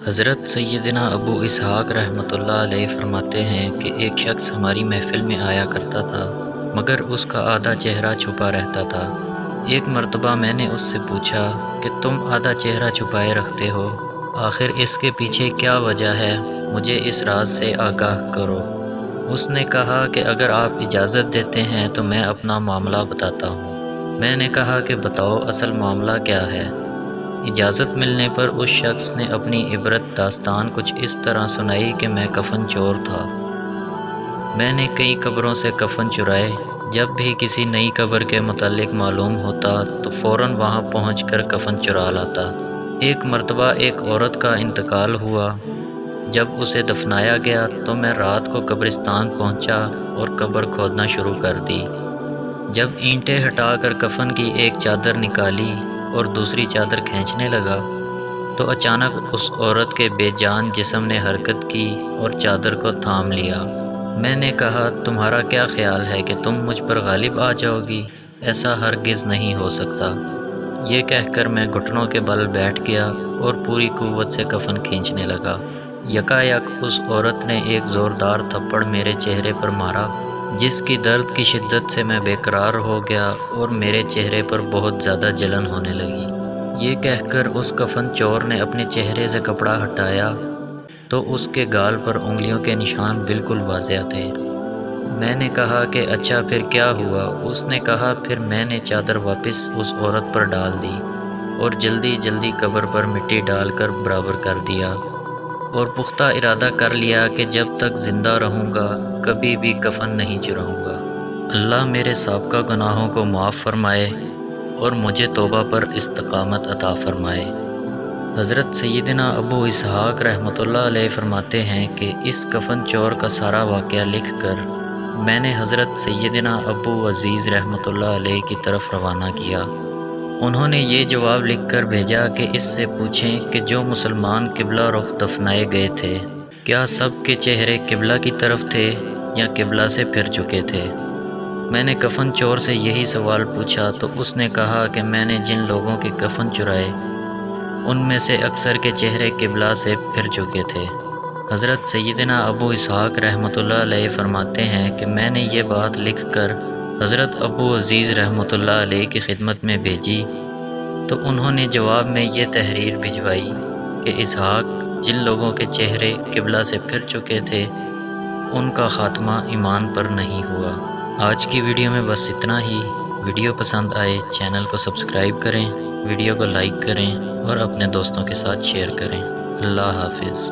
حضرت سیدنا ابو اسحاق رحمۃ اللہ علیہ فرماتے ہیں کہ ایک شخص ہماری محفل میں آیا کرتا تھا مگر اس کا آدھا چہرہ چھپا رہتا تھا۔ ایک مرتبہ میں نے اس سے پوچھا کہ تم آدھا چہرہ چھپائے رکھتے ہو، آخر اس کے پیچھے کیا وجہ ہے؟ مجھے اس راز سے آگاہ کرو۔ اس نے کہا کہ اگر آپ اجازت دیتے ہیں تو میں اپنا معاملہ بتاتا ہوں۔ میں نے کہا کہ بتاؤ اصل معاملہ کیا ہے؟ اجازت ملنے پر اس شخص نے اپنی عبرت داستان کچھ اس طرح سنائی کہ میں کفن چور تھا۔ میں نے کئی قبروں سے کفن چرائے۔ جب بھی کسی نئی قبر کے متعلق معلوم ہوتا تو فوراً وہاں پہنچ کر کفن چرا لاتا۔ ایک مرتبہ ایک عورت کا انتقال ہوا۔ جب اسے دفنایا گیا تو میں رات کو قبرستان پہنچا اور قبر کھودنا شروع کر دی۔ جب اینٹیں ہٹا کر کفن کی ایک چادر نکالی اور دوسری چادر کھینچنے لگا تو اچانک اس عورت کے بے جان جسم نے حرکت کی اور چادر کو تھام لیا۔ میں نے کہا تمہارا کیا خیال ہے کہ تم مجھ پر غالب آ جاؤ گی؟ ایسا ہرگز نہیں ہو سکتا۔ یہ کہہ کر میں گھٹنوں کے بل بیٹھ گیا اور پوری قوت سے کفن کھینچنے لگا۔ یکایک اس عورت نے ایک زوردار تھپڑ میرے چہرے پر مارا جس کی درد کی شدت سے میں بے قرار ہو گیا اور میرے چہرے پر بہت زیادہ جلن ہونے لگی۔ یہ کہہ کر اس کفن چور نے اپنے چہرے سے کپڑا ہٹایا تو اس کے گال پر انگلیوں کے نشان بالکل واضح تھے۔ میں نے کہا کہ اچھا پھر کیا ہوا؟ اس نے کہا پھر میں نے چادر واپس اس عورت پر ڈال دی اور جلدی جلدی قبر پر مٹی ڈال کر برابر کر دیا اور پختہ ارادہ کر لیا کہ جب تک زندہ رہوں گا کبھی بھی کفن نہیں چراؤں گا۔ اللہ میرے سابقہ گناہوں کو معاف فرمائے اور مجھے توبہ پر استقامت عطا فرمائے۔ حضرت سیدنا ابو اسحاق رحمۃ اللہ علیہ فرماتے ہیں کہ اس کفن چور کا سارا واقعہ لکھ کر میں نے حضرت سیدنا ابو عزیز رحمۃ اللہ علیہ کی طرف روانہ کیا۔ انہوں نے یہ جواب لکھ کر بھیجا کہ اس سے پوچھیں کہ جو مسلمان قبلہ رخ دفنائے گئے تھے کیا سب کے چہرے قبلہ کی طرف تھے یا قبلہ سے پھر چکے تھے؟ میں نے کفن چور سے یہی سوال پوچھا تو اس نے کہا کہ میں نے جن لوگوں کے کفن چرائے ان میں سے اکثر کے چہرے قبلہ سے پھر چکے تھے۔ حضرت سیدنا ابو اسحاق رحمۃ اللہ علیہ فرماتے ہیں کہ میں نے یہ بات لکھ کر حضرت ابو عزیز رحمۃ اللہ علیہ کی خدمت میں بھیجی تو انہوں نے جواب میں یہ تحریر بھجوائی کہ اسحاق جن لوگوں کے چہرے قبلہ سے پھر چکے تھے ان کا خاتمہ ایمان پر نہیں ہوا۔ آج کی ویڈیو میں بس اتنا ہی۔ ویڈیو پسند آئے چینل کو سبسکرائب کریں، ویڈیو کو لائک کریں اور اپنے دوستوں کے ساتھ شیئر کریں۔ اللہ حافظ۔